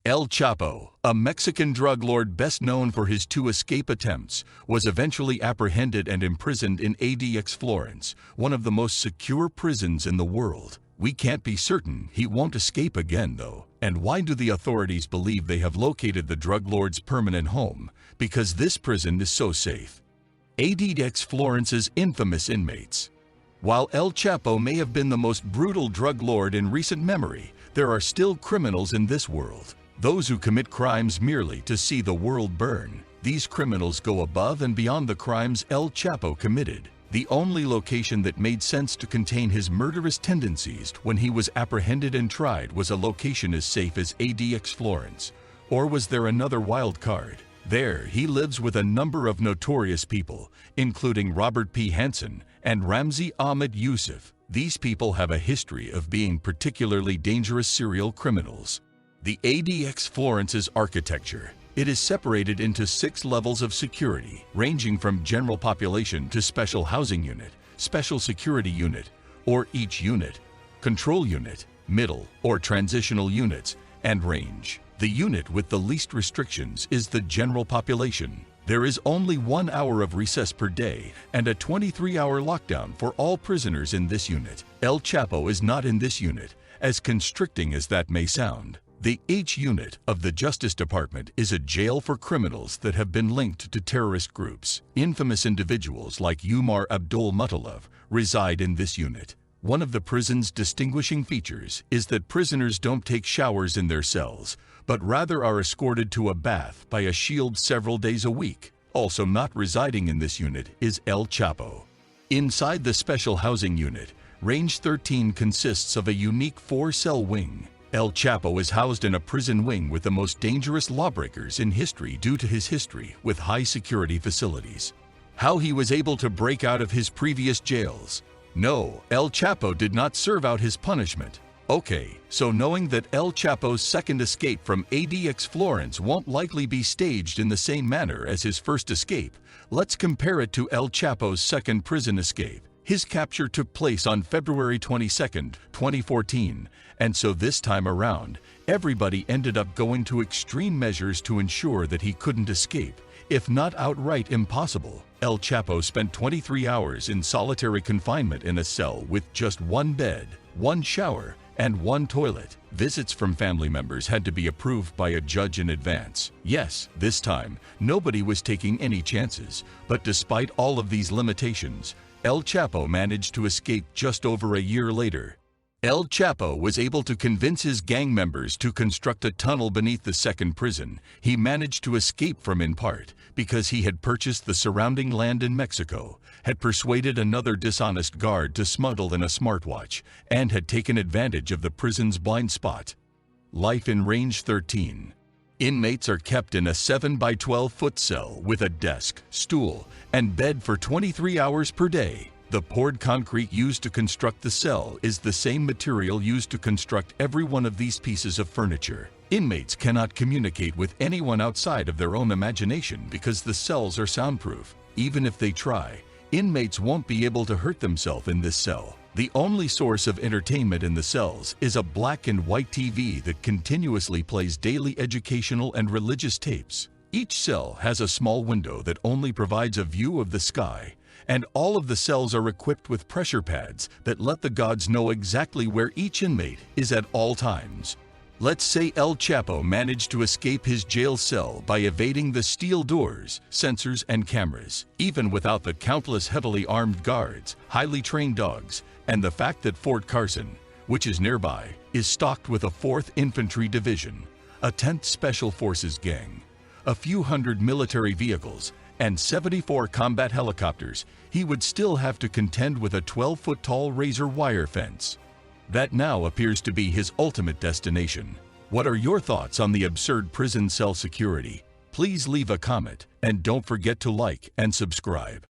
El Chapo, a Mexican drug lord best known for his 2 escape attempts, was eventually apprehended and imprisoned in ADX Florence, one of the most secure prisons in the world. We can't be certain he won't escape again, though. And why do the authorities believe they have located the drug lord's permanent home? Because this prison is so safe. ADX Florence's infamous inmates. While El Chapo may have been the most brutal drug lord in recent memory, there are still criminals in this world. Those who commit crimes merely to see the world burn. These criminals go above and beyond the crimes El Chapo committed. The only location that made sense to contain his murderous tendencies when he was apprehended and tried was a location as safe as ADX Florence. Or was there another wild card? There, he lives with a number of notorious people, including Robert P. Hansen and Ramzi Ahmed Yusuf. These people have a history of being particularly dangerous serial criminals. The ADX Florence's architecture. It is separated into 6 levels of security, ranging from general population to special housing unit, special security unit, or each unit, control unit, middle or transitional units, and range. The unit with the least restrictions is the general population. There is only 1 hour of recess per day and a 23-hour lockdown for all prisoners in this unit. El Chapo is not in this unit, as constricting as that may sound. The H unit of the Justice Department is a jail for criminals that have been linked to terrorist groups. Infamous individuals like Umar Abdul Muttalib reside in this unit. One of the prison's distinguishing features is that prisoners don't take showers in their cells, but rather are escorted to a bath by a shield several days a week. Also not residing in this unit is El Chapo. Inside the Special Housing Unit, Range 13 consists of a unique 4-cell wing. El Chapo is housed in a prison wing with the most dangerous lawbreakers in history due to his history with high-security facilities. How he was able to break out of his previous jails? No, El Chapo did not serve out his punishment. Okay, so knowing that El Chapo's second escape from ADX Florence won't likely be staged in the same manner as his first escape, let's compare it to El Chapo's second prison escape. His capture took place on February 22, 2014, and so this time around, everybody ended up going to extreme measures to ensure that he couldn't escape, if not outright impossible. El Chapo spent 23 hours in solitary confinement in a cell with just 1 bed, 1 shower, and 1 toilet. Visits from family members had to be approved by a judge in advance. Yes, this time, nobody was taking any chances, but despite all of these limitations, El Chapo managed to escape just over a year later. El Chapo was able to convince his gang members to construct a tunnel beneath the second prison. He managed to escape from in part because he had purchased the surrounding land in Mexico, had persuaded another dishonest guard to smuggle in a smartwatch, and had taken advantage of the prison's blind spot. Life in Range 13. Inmates are kept in a 7 by 12 foot cell with a desk, stool, and bed for 23 hours per day. The poured concrete used to construct the cell is the same material used to construct every one of these pieces of furniture. Inmates cannot communicate with anyone outside of their own imagination because the cells are soundproof. Even if they try, inmates won't be able to hurt themselves in this cell. The only source of entertainment in the cells is a black and white TV that continuously plays daily educational and religious tapes. Each cell has a small window that only provides a view of the sky, and all of the cells are equipped with pressure pads that let the gods know exactly where each inmate is at all times. Let's say El Chapo managed to escape his jail cell by evading the steel doors, sensors, and cameras, even without the countless heavily armed guards, highly trained dogs, and the fact that Fort Carson, which is nearby, is stocked with a 4th Infantry Division, a 10th Special Forces gang, a few hundred military vehicles, and 74 combat helicopters. He would still have to contend with a 12-foot-tall razor wire fence. That now appears to be his ultimate destination. What are your thoughts on the absurd prison cell security? Please leave a comment and don't forget to like and subscribe.